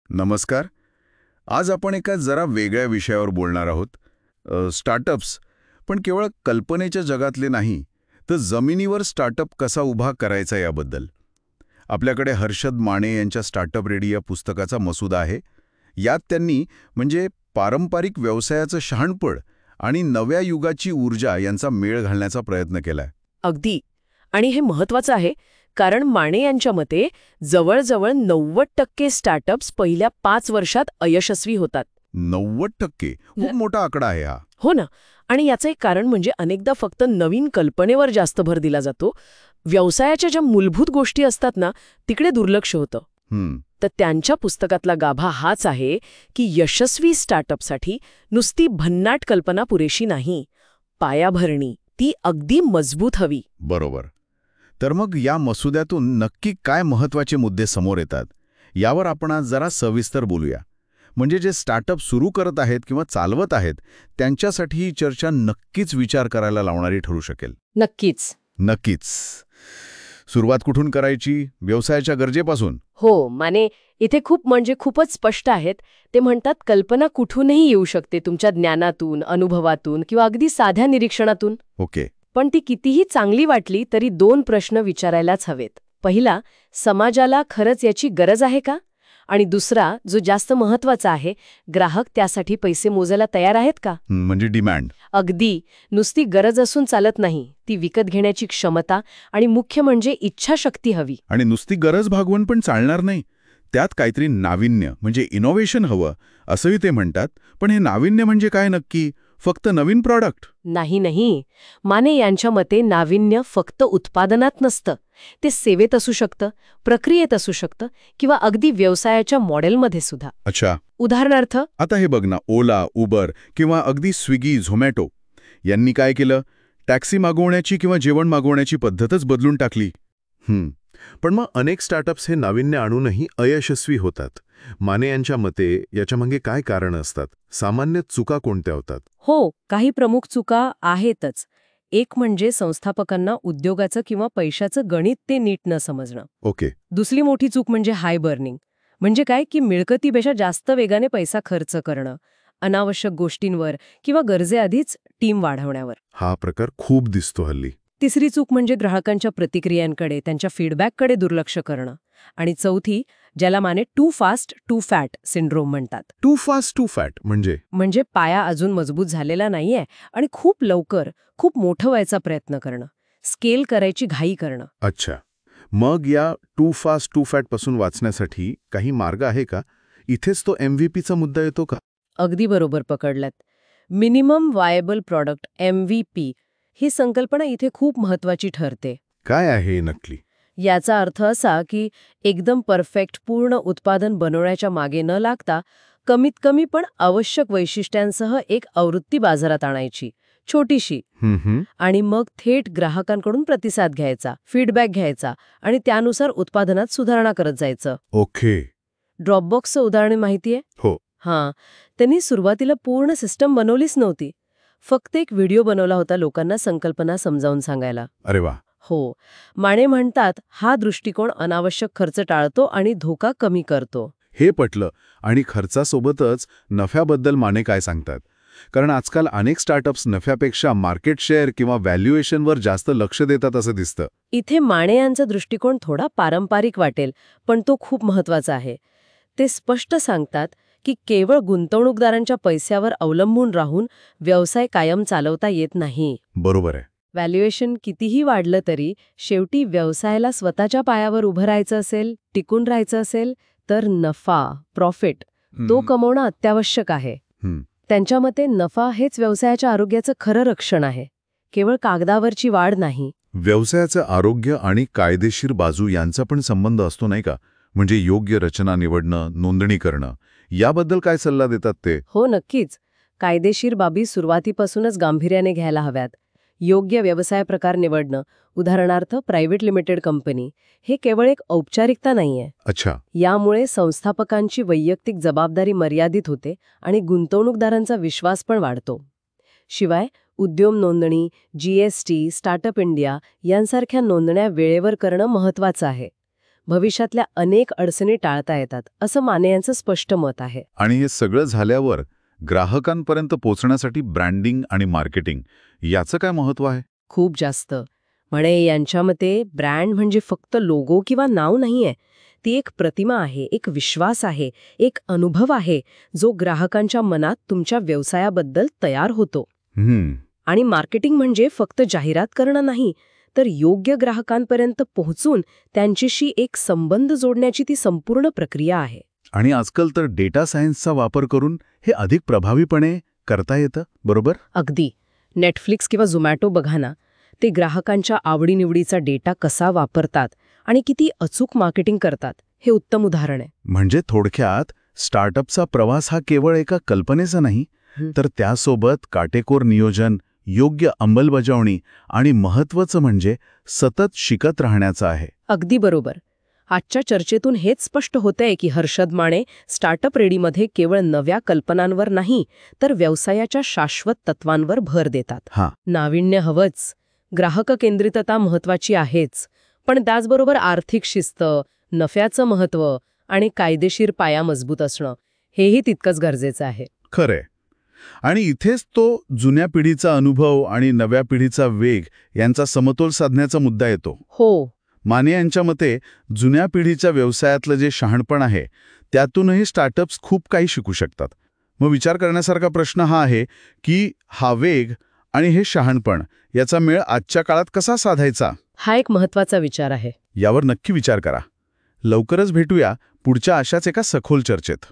नमस्कार. आज आपण एका जरा वेगळ्या विषयावर बोलणार आहोत. स्टार्टअप्स, पण केवळ कल्पनेच्या जगातले नाही, तर जमिनीवर स्टार्टअप कसा उभा करायचा याबद्दल. आपल्याकडे हर्षद माने यांच्या स्टार्टअप रेडी या पुस्तकाचा मसुदा आहे. यात त्यांनी म्हणजे पारंपरिक व्यवसायाचं शहाणपण आणि नव्या युगाची ऊर्जा यांचा मेळ घालण्याचा प्रयत्न केलाय. अगदी. आणि हे महत्वाचं आहे, कारण माने यांच्या मते जवळजवळ 90% स्टार्टअप्स पहिल्या 5 वर्षात अयशस्वी होतात. 90% खूप मोठा आकडा आहे हा. हो ना. आणि याचं एक कारण म्हणजे अनेकदा फक्त नवीन कल्पनेवर जास्त भर दिला जातो. व्यवसायाच्या ज्या मूलभूत गोष्टी असतात ना, तिकडे दुर्लक्ष होतं. तर त्यांच्या पुस्तकातला गाभा हाच आहे की यशस्वी स्टार्टअपसाठी नुसती भन्नाट कल्पना पुरेशी नाही, पायाभरणी ती अगदी मजबूत हवी. बरोबर. तर मग या मसुद्यातून नक्की काय महत्त्वाचे मुद्दे समोर येतात यावर आपण आज जरा सविस्तर बोलूया. म्हणजे जे स्टार्टअप सुरू करत आहेत किंवा चालवत आहेत त्यांच्यासाठी ही चर्चा नक्कीच विचार करायला लावणारी ठरू शकेल. नक्कीच. नक्कीच. सुरुवात कुठून करायची? व्यवसायाच्या गरजेपासून? हो, माने इथे खूपच स्पष्ट आहेत. ते म्हणतात कल्पना कुठूनही येऊ शकते, तुमच्या ज्ञानातून, अनुभवातून किंवा अगदी साध्या निरीक्षणातून. ओके. पण ती कितीही चांगली वाटली तरी 2 प्रश्न विचारायलाच हवेत. पहिला, समाजाला खरंच याची गरज आहे का? आणि दुसरा, जो जास्त महत्वाचा आहे, ग्राहक त्यासाठी पैसे मोजायला तयार आहेत का? म्हणजे डिमांड. अगदी. नुसती गरज असून चालत नाही, ती विकत घेण्याची क्षमता आणि मुख्य म्हणजे इच्छाशक्ती हवी. आणि नुसती गरज भागवून पण चालणार नाही. त्यात काहीतरी नाविन्य म्हणजे इनोव्हेशन हवं असंही ते म्हणतात. पण हे नाविन्य म्हणजे काय नक्की? फक्त नवीन प्रॉडक्ट? नाही. माने यांच्या मते नाविन्य फक्त उत्पादनात नसतं. ते सेवेत असू शकतं, प्रक्रियेत असू शकतं किंवा अगदी व्यवसायाच्या मॉडेलमध्ये सुद्धा. अच्छा. उदाहरणार्थ, आता हे बघ ना, ओला, उबर किंवा अगदी स्विगी, झोमॅटो यांनी काय केलं? टॅक्सी मागवण्याची किंवा जेवण मागवण्याची पद्धतच बदलून टाकली. पण मग अनेक स्टार्टअप्स हे नाविन्य आणूनही अयशस्वी होतात. माने यांच्या मते याच्यामागे काय कारण असतात? सामान्य चुका कोणत्या होतात? हो, काही प्रमुख चुका आहेतच. एक म्हणजे संस्थापकांना उद्योगाचं किंवा पैशाचं गणित ते नीट न समजणं. ओके. दुसरी मोठी चूक म्हणजे हाय बर्निंग. म्हणजे काय की मिळकतीपेक्षा जास्त वेगाने पैसा खर्च करणं, अनावश्यक गोष्टींवर किंवा गरजेआधीच टीम वाढवण्यावर. हा प्रकार खूप दिसतो हल्ली. तिसरी चूक म्हणजे ग्राहकांच्या प्रतिक्रियांकडे, त्यांच्या फीडबॅककडे दुर्लक्ष करणं. आणि चौथी, ज्याला माने too fast too fat syndrome म्हणतात. टू फास्ट टू फॅट म्हणजे पाया अजून मजबूत झालेला नाहीये आणि खूप लवकर खूप मोठं व्हायचा प्रयत्न करणं, स्केल करायची घाई करणं. अच्छा. मग या टू फास्ट टू फॅट पासून वाचण्यासाठी काही मार्ग आहे का? इथेच तो MVP चा मुद्दा येतो का? अगदी बरोबर पकडलात. मिनिमम वायबल प्रॉडक्ट MVP ही संकल्पना इथे खूप महत्वाची ठरते. काय आहे नक्की? याचा अर्थ असा की एकदम परफेक्ट पूर्ण उत्पादन बनवण्याच्या मागे न लागता कमीत कमी पण आवश्यक वैशिष्ट्यांसह एक आवृत्ती बाजारात आणायची, छोटीशी. आणि मग थेट ग्राहकांकडून प्रतिसाद घ्यायचा, फीडबॅक घ्यायचा आणि त्यानुसार उत्पादनात सुधारणा करत जायचं. ओके. ड्रॉपबॉक्सचं उदाहरण माहितीये? हो. हां. त्यांनी सुरुवातीला पूर्ण सिस्टम बनवलीच नव्हती. फक्त एक व्हिडिओ बनवला होता लोकांना संकल्पना समजावून सांगायला. अरे वा. हो. माने म्हणतात हा दृष्टिकोन अनावश्यक खर्च टाळतो आणि धोका कमी करतो. हे पटलं. आणि खर्चासोबतच नफ्याबद्दल माने काय सांगतात? कारण आजकाल अनेक स्टार्टअप्स नफ्यापेक्षा मार्केट शेअर किंवा व्हॅल्युएशनवर जास्त लक्ष देतात असं दिसतं. इथे माने यांचा दृष्टिकोन थोडा पारंपरिक वाटेल, पण तो खूप महत्वाचा आहे. ते स्पष्ट सांगतात की केवळ गुंतवणूकदारांच्या पैशावर अवलंबून राहून व्यवसाय कायम चालवता येत नाही. बरोबर आहे. व्हॅल्युएशन कितीही वाढलं तरी शेवटी व्यवसायाला स्वतःच्या पायावर उभं राहायचं असेल, टिकून राहायचं असेल, तर नफा, प्रॉफिट तो कमवणं अत्यावश्यक आहे. त्यांच्या मते नफा हेच व्यवसायाच्या आरोग्याचं खरं रक्षण आहे, केवळ कागदावरची वाढ नाही. व्यवसायाचं आरोग्य आणि कायदेशीर बाजू यांचा पण संबंध असतो नाही का? म्हणजे योग्य रचना निवडणं, नोंदणी करणं, याबद्दल काय सल्ला देतात ते? हो, नक्कीच. कायदेशीर बाबी सुरुवातीपासूनच गांभीर्याने घ्यायला हव्यात. योग्य व्यवसाय प्रकार निवडणं, उदाहरणार्थ प्रायव्हेट लिमिटेड कंपनी, हे केवळ एक औपचारिकता नाहीये. अच्छा. यामुळे संस्थापकांची वैयक्तिक जबाबदारी मर्यादित होते आणि गुंतवणूकदारांचा विश्वास पण वाढतो. शिवाय उद्यम नोंदणी, GST, स्टार्टअप इंडिया यांसारख्या नोंदण्या वेळेवर करणं महत्वाचं आहे. भविष्यातल्या अनेक अडचणी टाळता येतात असं माने यांचं स्पष्ट मत आहे. आणि हे सगळं झाल्यावर ग्राहकांपर्यंत पोहोचण्यासाठी ब्रँडिंग आणि मार्केटिंग याचं काय महत्त्व आहे? खूप जास्त. म्हणे यांच्या मते ब्रँड म्हणजे फक्त लोगो किंवा नाव नाहीये. ती एक प्रतिमा आहे, एक विश्वास आहे, एक अनुभव आहे जो ग्राहकांच्या मनात तुमच्या व्यवसायाबद्दल तयार होतो. आणि मार्केटिंग म्हणजे फक्त जाहिरात करणं नाही, तर योग्य ग्राहकांपर्यंत पोहोचून त्यांच्याशी एक संबंध जोडण्याची ती संपूर्ण प्रक्रिया आहे. आणि आजकाल तर डेटा सायन्सचा वापर करून हे अधिक प्रभावीपणे करता येतं, बरोबर? अगदी. नेटफ्लिक्स किंवा झोमॅटो बघा ना, ते ग्राहकांच्या आवडीनिवडीचा डेटा कसा वापरतात आणि किती अचूक मार्केटिंग करतात हे उत्तम उदाहरण आहे. म्हणजे थोडक्यात स्टार्टअपचा प्रवास हा केवळ एका कल्पनेचा नाही, तर त्यासोबत काटेकोर नियोजन, योग्य अंमलबजावणी आणि महत्त्वाचं म्हणजे सतत शिकत राहण्याचं आहे. अगदी बरोबर. आजच्या चर्चेतून हेच स्पष्ट होतंय की हर्षद माने स्टार्टअप रेडीमध्ये केवळ नव्या कल्पनांवर नाही, तर व्यवसायाच्या शाश्वत तत्वांवर भर देतात. नाविन्य हवंच, ग्राहक केंद्रितता महत्वाची आहेच, पण त्याचबरोबर आर्थिक शिस्त, नफ्याचं महत्त्व आणि कायदेशीर पाया मजबूत असणं हेही तितकंच गरजेचं आहे. खरंय. आणि इथेच तो जुन्या पिढीचा अनुभव आणि नव्या पिढीचा वेग यांचा समतोल साधण्याचा मुद्दा येतो. हो. माने यांच्या मते जुन्या पिढीच्या व्यवसायातलं जे शहाणपण आहे त्यातूनही स्टार्टअप्स खूप काही शिकू शकतात. मग विचार करण्यासारखा प्रश्न हा आहे की हा वेग आणि हे शहाणपण याचा मेळ आजच्या काळात कसा साधायचा? हा एक महत्वाचा विचार आहे. यावर नक्की विचार करा. लवकरच भेटूया पुढच्या अशाच एका सखोल चर्चेत.